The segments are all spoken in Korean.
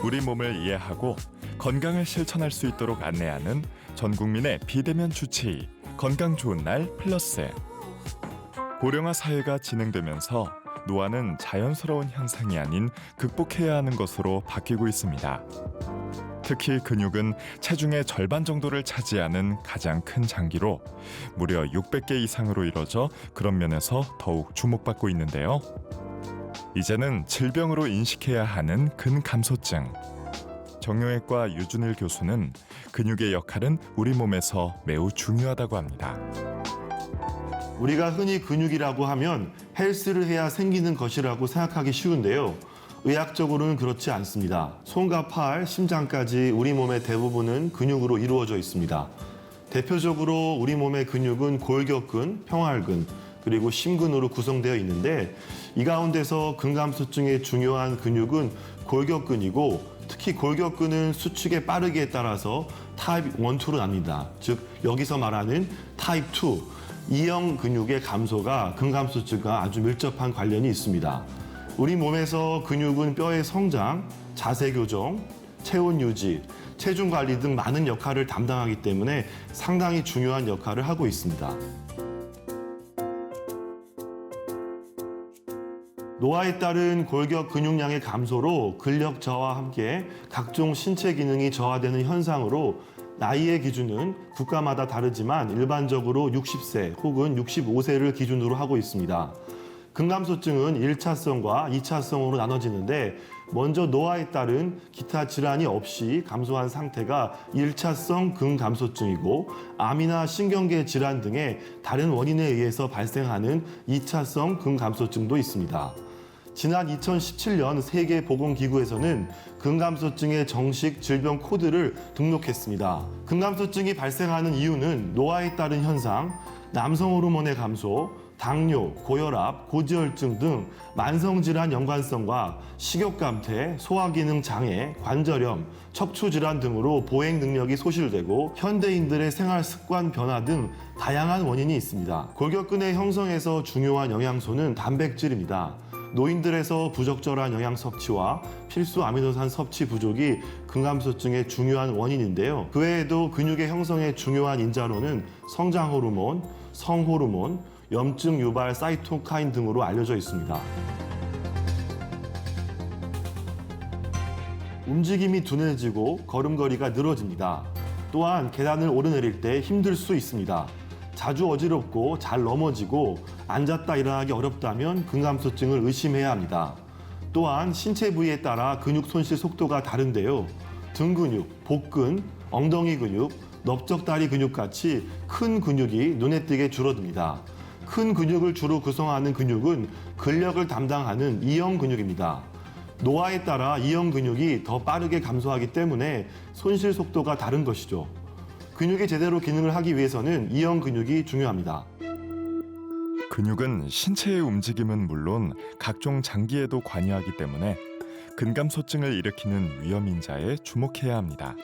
우리 몸을 이해하고 건강을 실천할 수 있도록 안내하는 전 국민의 비대면 주치의 건강 좋은 날 플러스. 고령화 사회가 진행되면서 노화는 자연스러운 현상이 아닌 극복해야 하는 것으로 바뀌고 있습니다. 특히 근육은 체중의 절반 정도를 차지하는 가장 큰 장기로 무려 600개 이상으로 이뤄져 그런 면에서 더욱 주목받고 있는데요. 이제는 질병으로 인식해야 하는 근감소증. 정형외과 유준일 교수는 근육의 역할은 우리 몸에서 매우 중요하다고 합니다. 우리가 흔히 근육이라고 하면 헬스를 해야 생기는 것이라고 생각하기 쉬운데요. 의학적으로는 그렇지 않습니다. 손과 팔, 심장까지 우리 몸의 대부분은 근육으로 이루어져 있습니다. 대표적으로 우리 몸의 근육은 골격근, 평활근, 그리고 심근으로 구성되어 있는데 이 가운데서 근감소증의 중요한 근육은 골격근이고 특히 골격근은 수축의 빠르기에 따라서 타입 1, 2로 납니다. 즉 여기서 말하는 타입 2, 2형 근육의 감소가 근감소증과 아주 밀접한 관련이 있습니다. 우리 몸에서 근육은 뼈의 성장, 자세 교정, 체온 유지, 체중 관리 등 많은 역할을 담당하기 때문에 상당히 중요한 역할을 하고 있습니다. 노화에 따른 골격 근육량의 감소로 근력 저하와 함께 각종 신체 기능이 저하되는 현상으로 나이의 기준은 국가마다 다르지만 일반적으로 60세 혹은 65세를 기준으로 하고 있습니다. 근감소증은 1차성과 2차성으로 나눠지는데 먼저 노화에 따른 기타 질환이 없이 감소한 상태가 1차성 근감소증이고 암이나 신경계 질환 등의 다른 원인에 의해서 발생하는 2차성 근감소증도 있습니다. 지난 2017년 세계보건기구에서는 근감소증의 정식 질병 코드를 등록했습니다. 근감소증이 발생하는 이유는 노화에 따른 현상, 남성 호르몬의 감소, 당뇨, 고혈압, 고지혈증 등 만성질환 연관성과 식욕감퇴, 소화기능 장애, 관절염, 척추질환 등으로 보행 능력이 소실되고 현대인들의 생활 습관 변화 등 다양한 원인이 있습니다. 골격근의 형성에서 중요한 영양소는 단백질입니다. 노인들에서 부적절한 영양 섭취와 필수 아미노산 섭취 부족이 근감소증의 중요한 원인인데요. 그 외에도 근육의 형성에 중요한 인자로는 성장 호르몬, 성호르몬, 염증 유발 사이토카인 등으로 알려져 있습니다. 움직임이 둔해지고 걸음걸이가 늘어집니다. 또한 계단을 오르내릴 때 힘들 수 있습니다. 자주 어지럽고 잘 넘어지고 앉았다 일어나기 어렵다면 근감소증을 의심해야 합니다. 또한 신체 부위에 따라 근육 손실 속도가 다른데요. 등 근육, 복근, 엉덩이 근육, 넓적다리 근육같이 큰 근육이 눈에 띄게 줄어듭니다. 큰 근육을 주로 구성하는 근육은 근력을 담당하는 2형 근육입니다. 노화에 따라 2형 근육이 더 빠르게 감소하기 때문에 손실 속도가 다른 것이죠. 근육이 제대로 기능을 하기 위해서는 2형 근육이 중요합니다. 근육은 신체의 움직임은 물론 각종 장기에도 관여하기 때문에 근감소증을 일으키는 위험인자에 주목해야 합니다.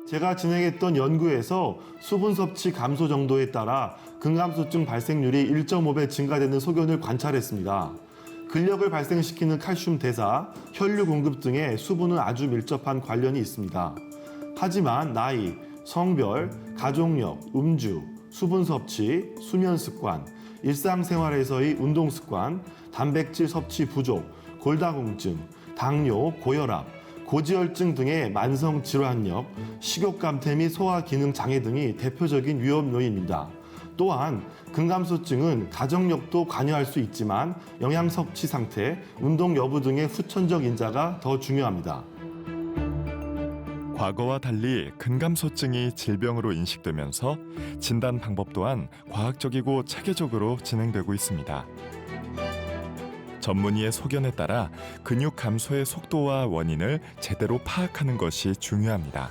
제가 진행했던 연구에서 수분 섭취 감소 정도에 따라 근감소증 발생률이 1.5배 증가되는 소견을 관찰했습니다. 근력을 발생시키는 칼슘 대사, 혈류 공급 등의 수분은 아주 밀접한 관련이 있습니다. 하지만 나이, 성별, 가족력, 음주, 수분 섭취, 수면 습관, 일상생활에서의 운동 습관, 단백질 섭취 부족, 골다공증, 당뇨, 고혈압, 고지혈증 등의 만성 질환력, 식욕감퇴 및 소화 기능 장애 등이 대표적인 위험 요인입니다. 또한 근감소증은 가족력도 관여할 수 있지만 영양 섭취 상태, 운동 여부 등의 후천적 인자가 더 중요합니다. 과거와 달리 근감소증이 질병으로 인식되면서 진단 방법 또한 과학적이고 체계적으로 진행되고 있습니다. 전문의의 소견에 따라 근육 감소의 속도와 원인을 제대로 파악하는 것이 중요합니다.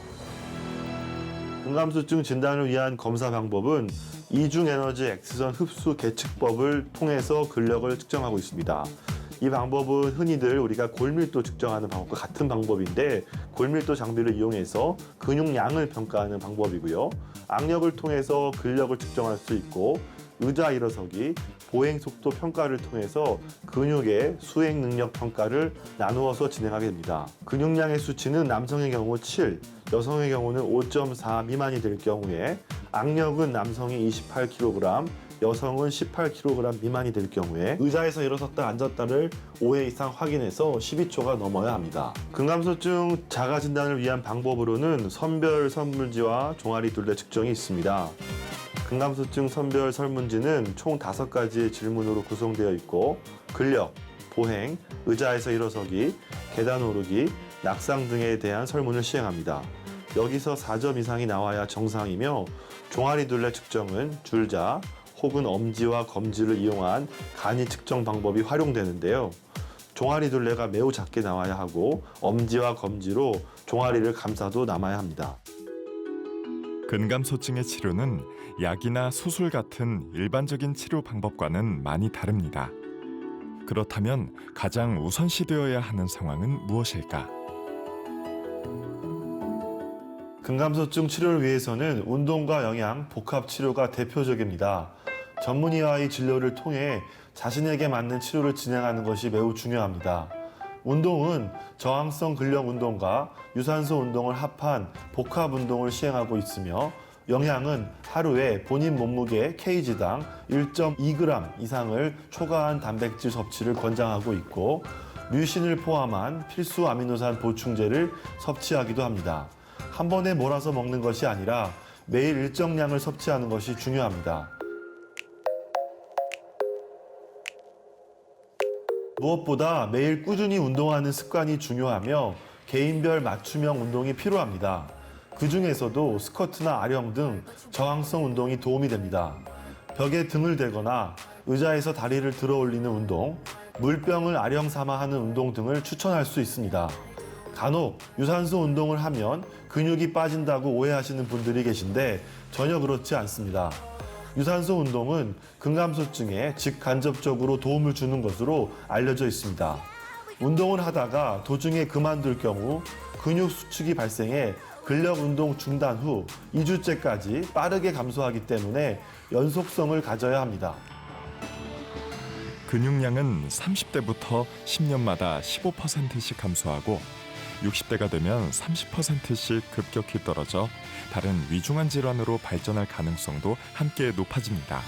근감소증 진단을 위한 검사 방법은 이중에너지 X선 흡수 계측법을 통해서 근력을 측정하고 있습니다. 이 방법은 흔히들 우리가 골밀도 측정하는 방법과 같은 방법인데 골밀도 장비를 이용해서 근육량을 평가하는 방법이고요. 악력을 통해서 근력을 측정할 수 있고 의자 일어서기, 보행 속도 평가를 통해서 근육의 수행 능력 평가를 나누어서 진행하게 됩니다. 근육량의 수치는 남성의 경우 7, 여성의 경우는 5.4 미만이 될 경우에 악력은 남성이 28kg, 여성은 18kg 미만이 될 경우에 의자에서 일어섰다 앉았다를 5회 이상 확인해서 12초가 넘어야 합니다. 근감소증 자가 진단을 위한 방법으로는 선별 설문지와 종아리 둘레 측정이 있습니다. 근감소증 선별 설문지는 총 5가지의 질문으로 구성되어 있고 근력, 보행, 의자에서 일어서기, 계단 오르기, 낙상 등에 대한 설문을 시행합니다. 여기서 4점 이상이 나와야 정상이며 종아리 둘레 측정은 줄자 혹은 엄지와 검지를 이용한 간이 측정 방법이 활용되는데요. 종아리 둘레가 매우 작게 나와야 하고 엄지와 검지로 종아리를 감싸도 남아야 합니다. 근감소증의 치료는 약이나 수술 같은 일반적인 치료 방법과는 많이 다릅니다. 그렇다면 가장 우선시되어야 하는 상황은 무엇일까? 근감소증 치료를 위해서는 운동과 영양, 복합 치료가 대표적입니다. 전문의와의 진료를 통해 자신에게 맞는 치료를 진행하는 것이 매우 중요합니다. 운동은 저항성 근력 운동과 유산소 운동을 합한 복합 운동을 시행하고 있으며 영양은 하루에 본인 몸무게 kg당 1.2g 이상을 초과한 단백질 섭취를 권장하고 있고 류신을 포함한 필수 아미노산 보충제를 섭취하기도 합니다. 한 번에 몰아서 먹는 것이 아니라 매일 일정량을 섭취하는 것이 중요합니다. 무엇보다 매일 꾸준히 운동하는 습관이 중요하며 개인별 맞춤형 운동이 필요합니다. 그 중에서도 스쿼트나 아령 등 저항성 운동이 도움이 됩니다. 벽에 등을 대거나 의자에서 다리를 들어 올리는 운동, 물병을 아령 삼아 하는 운동 등을 추천할 수 있습니다. 간혹 유산소 운동을 하면 근육이 빠진다고 오해하시는 분들이 계신데 전혀 그렇지 않습니다. 유산소 운동은 근감소증에 직간접적으로 도움을 주는 것으로 알려져 있습니다. 운동을 하다가 도중에 그만둘 경우 근육 수축이 발생해 근력 운동 중단 후 2주째까지 빠르게 감소하기 때문에 연속성을 가져야 합니다. 근육량은 30대부터 10년마다 15%씩 감소하고 60대가 되면 30%씩 급격히 떨어져 다른 위중한 질환으로 발전할 가능성도 함께 높아집니다.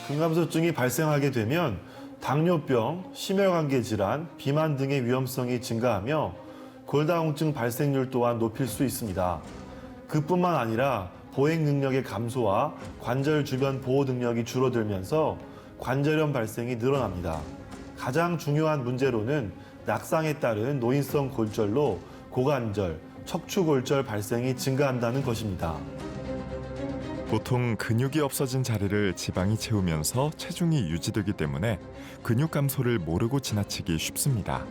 근감소증이 발생하게 되면 당뇨병, 심혈관계 질환, 비만 등의 위험성이 증가하며 골다공증 발생률 또한 높일 수 있습니다. 그뿐만 아니라 보행 능력의 감소와 관절 주변 보호 능력이 줄어들면서 관절염 발생이 늘어납니다. 가장 중요한 문제로는 낙상에 따른 노인성 골절로 고관절, 척추골절 발생이 증가한다는 것입니다. 보통 근육이 없어진 자리를 지방이 채우면서 체중이 유지되기 때문에 근육 감소를 모르고 지나치기 쉽습니다.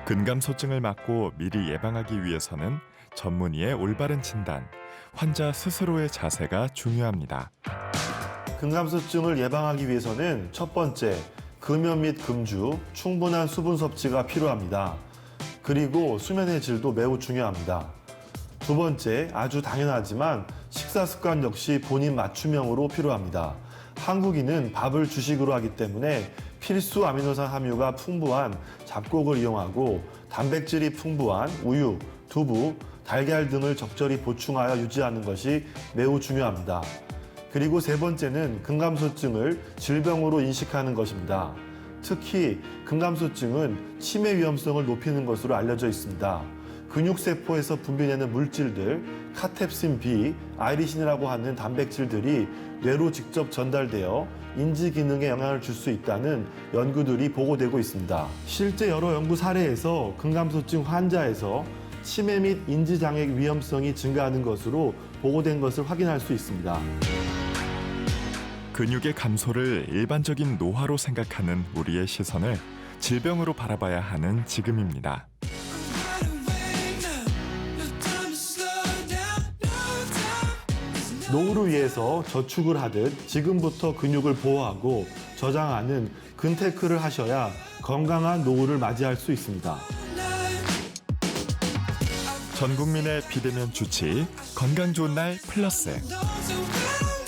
근감소증을 막고 미리 예방하기 위해서는 전문의의 올바른 진단, 환자 스스로의 자세가 중요합니다. 근감소증을 예방하기 위해서는 첫 번째, 금연 및 금주, 충분한 수분 섭취가 필요합니다. 그리고 수면의 질도 매우 중요합니다. 두 번째, 아주 당연하지만 식사 습관 역시 본인 맞춤형으로 필요합니다. 한국인은 밥을 주식으로 하기 때문에 필수 아미노산 함유가 풍부한 잡곡을 이용하고 단백질이 풍부한 우유, 두부, 달걀 등을 적절히 보충하여 유지하는 것이 매우 중요합니다. 그리고 세 번째는 근감소증을 질병으로 인식하는 것입니다. 특히 근감소증은 치매 위험성을 높이는 것으로 알려져 있습니다. 근육세포에서 분비되는 물질들, 카텝신 B, 아이리신이라고 하는 단백질들이 뇌로 직접 전달되어 인지 기능에 영향을 줄 수 있다는 연구들이 보고되고 있습니다. 실제 여러 연구 사례에서 근감소증 환자에서 치매 및 인지장애 위험성이 증가하는 것으로 보고된 것을 확인할 수 있습니다. 근육의 감소를 일반적인 노화로 생각하는 우리의 시선을 질병으로 바라봐야 하는 지금입니다. 노후를 위해서 저축을 하듯 지금부터 근육을 보호하고 저장하는 근테크를 하셔야 건강한 노후를 맞이할 수 있습니다. 전 국민의 비대면 주치 건강 좋은 날 플러스. Those who